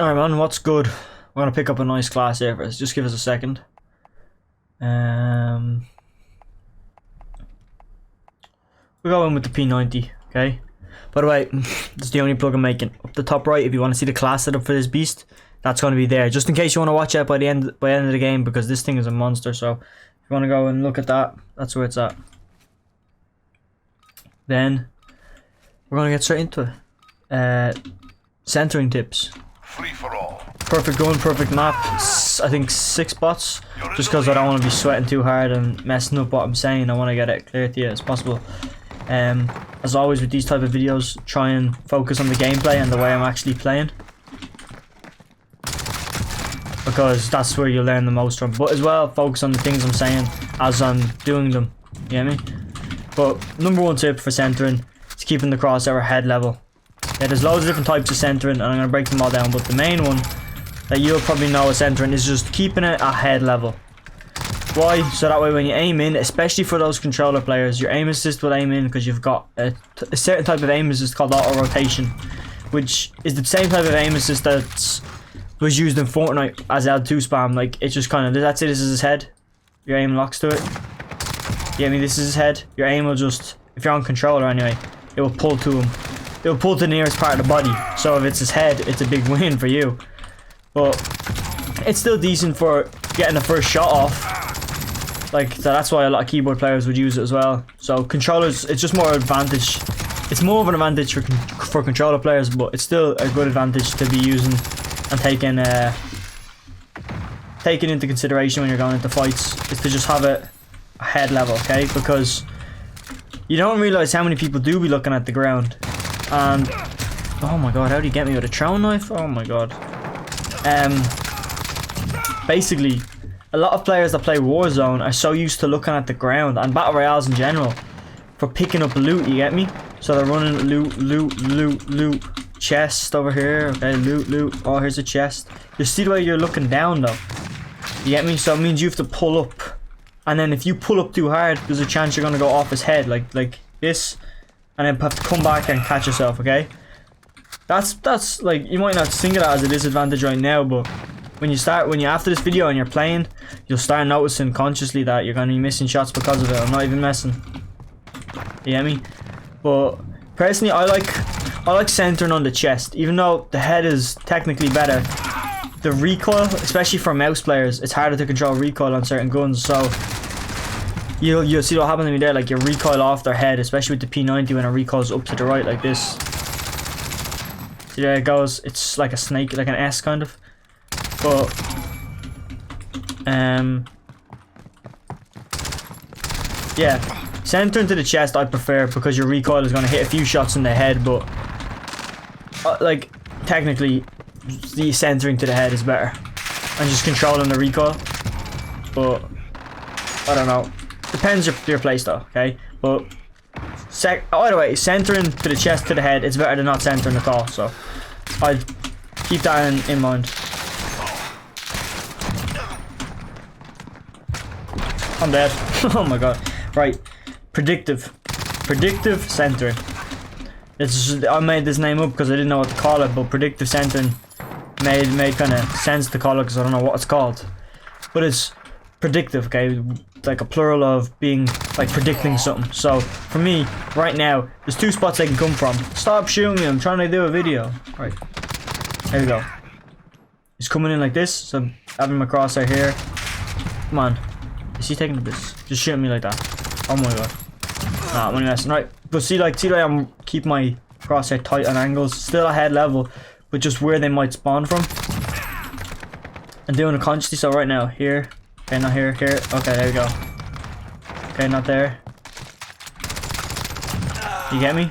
Alright man, what's good? We're gonna pick up a nice class here first. Just give us a second. We'll go in with the P90, okay? By the way, this is the only plug I'm making. Up the top right, if you want to see the class setup for this beast, that's going to be there. Just in case you want to watch it by the end of the game, because this thing is a monster. So if you want to go and look at that, that's where it's at. Then we're going to get straight into it. Centering tips. Free for all. Perfect gun, perfect map. I think 6 bots. Just because I don't want to be sweating too hard and messing up what I'm saying. I want to get it clear to you as possible. As always with these type of videos, try and focus on the gameplay and the way I'm actually playing, because that's where you learn the most from. But as well, focus on the things I'm saying as I'm doing them. You get me? But number one tip for centering is keeping the crosshair head level. Yeah, there's loads of different types of centering, and I'm going to break them all down, but the main one that you'll probably know as centering is just keeping it at head level. Why? So that way when you aim in, especially for those controller players, your aim assist will aim in because you've got a certain type of aim assist called auto rotation, which is the same type of aim assist that was used in Fortnite as L2 spam. Like, it's just kind of, that's it, this is his head, your aim locks to it. Yeah, I mean, this is his head, your aim will just, if you're on controller anyway, it will pull to him. It will pull to the nearest part of the body. So if it's his head, it's a big win for you. But it's still decent for getting the first shot off. Like, so that's why a lot of keyboard players would use it as well. So controllers, it's just more advantage. It's more of an advantage for controller players, but it's still a good advantage to be using and taking into consideration when you're going into fights, is to just have it a head level, okay? Because you don't realize how many people do be looking at the ground. And oh my god, how do you get me with a throwing knife? Oh my god. Basically, a lot of players that play Warzone are so used to looking at the ground, and Battle Royales in general, for picking up loot, you get me? So they're running loot, chest over here, okay, loot, oh here's a chest. You see the way you're looking down though, you get me? So it means you have to pull up, and then if you pull up too hard, there's a chance you're gonna go off his head, like this, and then have to come back and catch yourself, okay? That's like, you might not think of that as a disadvantage right now, but when you after this video and you're playing, you'll start noticing consciously that you're gonna be missing shots because of it. I'm not even messing. You get me? But personally, I like centering on the chest, even though the head is technically better. The recoil, especially for mouse players, it's harder to control recoil on certain guns. So you'll see what happened to me there. Like, you recoil off their head, especially with the P90 when it recoils up to the right like this. See, there it goes. It's like a snake, like an S kind of. But yeah, centering to the chest I prefer, because your recoil is going to hit a few shots in the head, but like, technically the centering to the head is better, and just controlling the recoil. But I don't know, depends your playstyle, okay? But either way, centering to the chest to the head, it's better than not centering at all, so I'd keep that in mind. I'm dead. Oh my god. Right. Predictive centering. I made this name up because I didn't know what to call it, but predictive centering made kind of sense to call it, because I don't know what it's called. But it's predictive, okay? Like a plural of being, like, predicting something. So for me, right now, there's 2 spots they can come from. Stop shooting me, I'm trying to do a video. Right. There we go. He's coming in like this, so having my crosshair here. Come on. Is he taking this? Just shooting me like that. Oh my god. Nah, I'm only messing. Right. But see the way I'm keep my crosshair tight on angles. Still at head level, but just where they might spawn from. And doing it consciously. So right now, here. Okay, not here. Here. Okay, there we go. Okay, not there. You get me?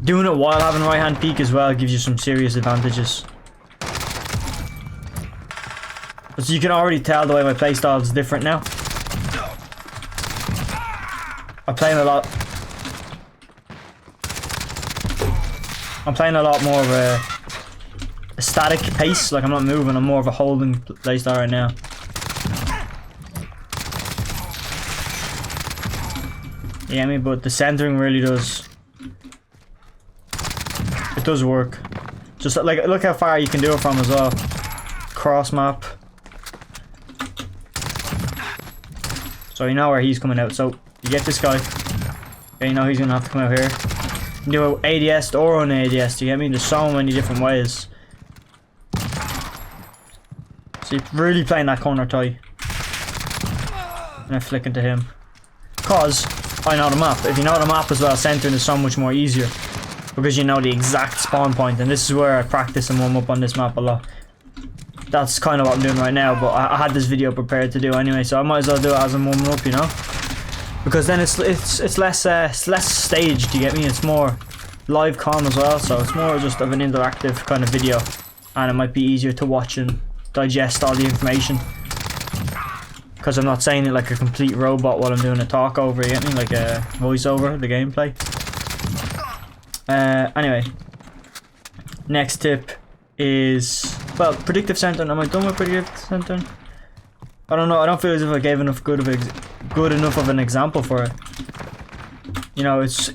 Doing it while having right hand peek as well gives you some serious advantages. But so you can already tell the way my playstyle is different now. I'm playing a lot more of a static pace. Like, I'm not moving, I'm more of a holding playstyle right now. Yeah, I mean, but the centering really does. It does work. Just like, look how far you can do it from as well. Cross map. So you know where he's coming out. So you get this guy. Okay, you know he's gonna have to come out here. You can do ADS or on ADS, do you get me? There's so many different ways. So you're really playing that corner tie. And I flick into him. Cause I know the map. If you know the map as well, centering is so much more easier. Because you know the exact spawn point. And this is where I practice and warm up on this map a lot. That's kind of what I'm doing right now, but I had this video prepared to do anyway, so I might as well do it as I'm warming up, you know? Because then it's less staged, you get me? It's more live com as well, so it's more just of an interactive kind of video. And it might be easier to watch and digest all the information. Because I'm not saying it like a complete robot while I'm doing a talk over, you get me? Like a voiceover, the gameplay. Anyway. Next tip is, well, predictive centering. Am I done with predictive centering? I don't know. I don't feel as if I gave enough good enough of an example for it. You know, it's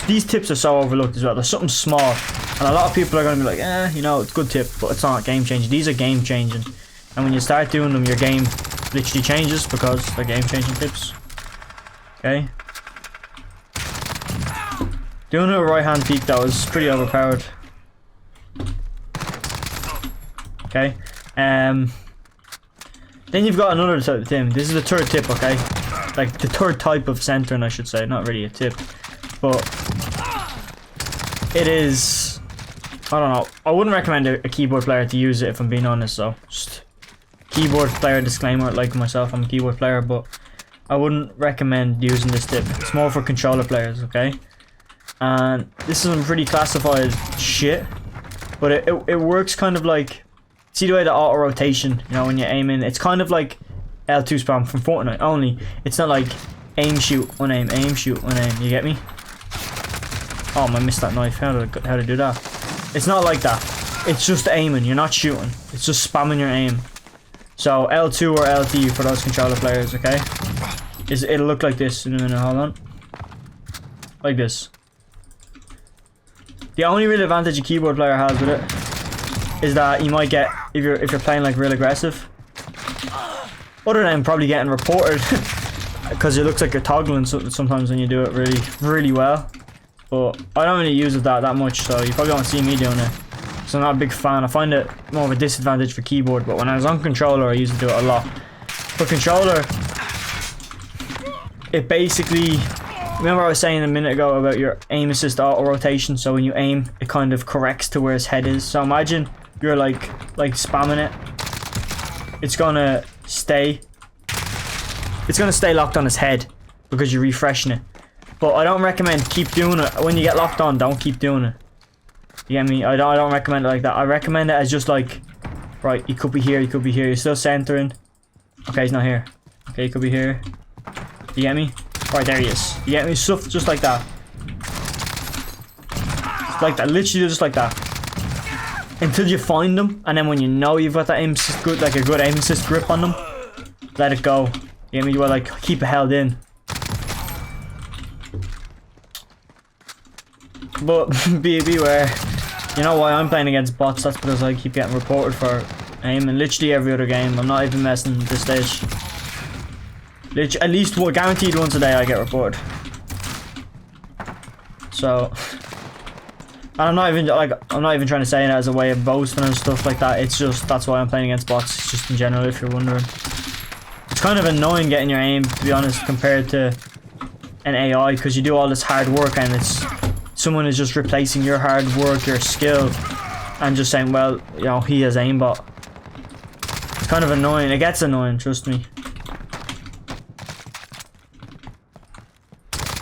these tips are so overlooked as well. There's something small, and a lot of people are going to be like, you know, it's a good tip, but it's not game changing. These are game changing, and when you start doing them, your game literally changes because they're game changing tips. Okay. Doing a right hand peek though is pretty overpowered. Okay. Then you've got another type of thing. This is the third tip, okay? Like the third type of centering, I should say. Not really a tip, but it is. I don't know. I wouldn't recommend a keyboard player to use it if I'm being honest. So, just keyboard player disclaimer. Like myself, I'm a keyboard player, but I wouldn't recommend using this tip. It's more for controller players, okay? And this is some pretty classified shit, but it works kind of like. See the way the auto rotation, you know, when you're aiming, it's kind of like L2 spam from Fortnite, only it's not like aim, shoot, unaim, aim, shoot, unaim, you get me? Oh, I missed that knife. How to do that? It's not like that. It's just aiming, you're not shooting. It's just spamming your aim. So L2 or LT for those controller players, okay? It'll look like this in a minute, hold on. Like this. The only real advantage a keyboard player has with it is that you might get, if you're playing like real aggressive, other than probably getting reported because it looks like you're toggling sometimes when you do it really well. But I don't really use it that much, so you probably won't see me doing it. So I'm not a big fan. I find it more of a disadvantage for keyboard, but when I was on controller I used to do it a lot. For controller, it basically, remember I was saying a minute ago about your aim assist auto rotation, so when you aim it kind of corrects to where his head is. So imagine you're like spamming it, it's gonna stay locked on his head because you're refreshing it. But I don't recommend keep doing it. When you get locked on, don't keep doing it. You get me? I don't recommend it like that. I recommend it as just like, right, he could be here, he could be here, you're still centering. Okay, he's not here. Okay, he could be here. You get me? Right, there he is. You get me? Stuff just like that. Like that, literally just like that. Until you find them, and then when you know you've got that aim assist, like a good aim assist grip on them, let it go. You get me? You will like keep it held in. But beware. You know why I'm playing against bots? That's because I keep getting reported for aim in literally every other game. I'm not even messing at this stage. At least one, guaranteed once a day I get reported. So. And I'm not even trying to say it as a way of boasting and stuff like that. It's just, that's why I'm playing against bots. It's just in general, if you're wondering. It's kind of annoying getting your aim, to be honest, compared to an AI, because you do all this hard work and it's someone is just replacing your hard work, your skill, and just saying, well, you know, he has aimbot. It's kind of annoying. It gets annoying, trust me.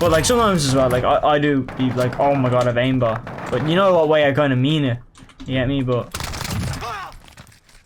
But like sometimes as well, like I do be like, oh my god, I've aimbot. But you know what way I kind of mean it. You get me? But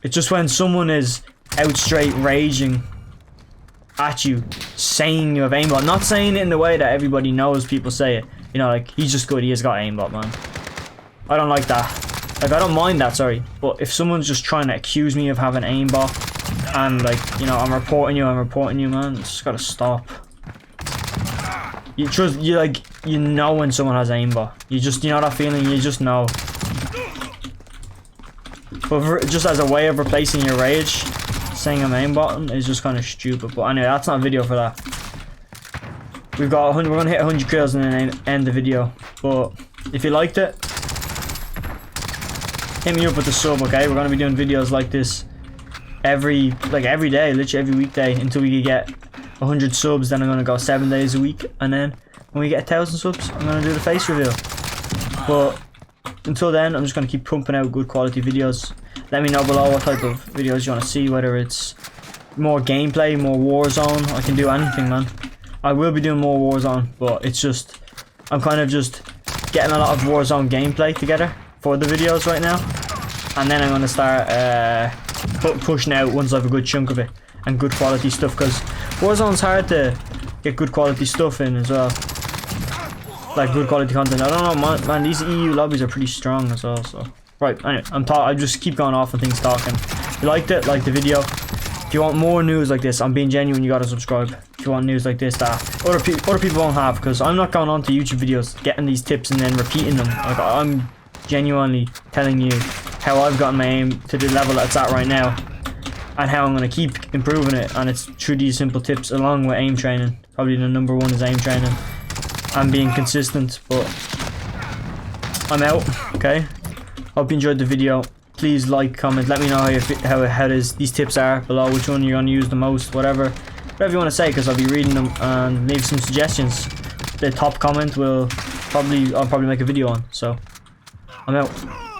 it's just when someone is out straight raging at you, saying you have aimbot. Not saying it in the way that everybody knows people say it. You know, like, he's just good, he has got aimbot, man. I don't like that. Like, I don't mind that, sorry. But if someone's just trying to accuse me of having aimbot, and like, you know, I'm reporting you, man. It's just gotta stop. You know when someone has aimbot. You know that feeling, you just know. But just as a way of replacing your rage, saying a main button is just kind of stupid. But anyway, that's not a video for that. We're gonna hit 100 kills and then end the video. But if you liked it, hit me up with the sub, okay? We're gonna be doing videos like this every day, literally every weekday until we get 100 subs. Then I'm gonna go 7 days a week, and then when we get 1,000 subs, I'm gonna do the face reveal. But until then, I'm just gonna keep pumping out good quality videos. Let me know below what type of videos you want to see, whether it's more gameplay, more Warzone. I can do anything, man. I will be doing more Warzone, but it's just, I'm kind of just getting a lot of Warzone gameplay together for the videos right now. And then I'm going to start pushing out once I have a good chunk of it and good quality stuff, because Warzone's hard to get good quality stuff in as well. Like good quality content. I don't know, man, these EU lobbies are pretty strong as well, so. Right, anyway, I just keep going off on things talking. If you liked it, like the video. If you want more news like this, I'm being genuine, you gotta subscribe. If you want news like this that other people won't have, because I'm not going on to YouTube videos getting these tips and then repeating them. Like, I'm genuinely telling you how I've gotten my aim to the level that it's at right now, and how I'm gonna keep improving it. And it's through these simple tips along with aim training. Probably the number one is aim training and being consistent. But I'm out, okay? Hope you enjoyed the video. Please like, comment, let me know how these tips are below, which one you're gonna use the most, whatever you want to say, because I'll be reading them, and leave some suggestions. The top comment I'll probably make a video on. So I'm out.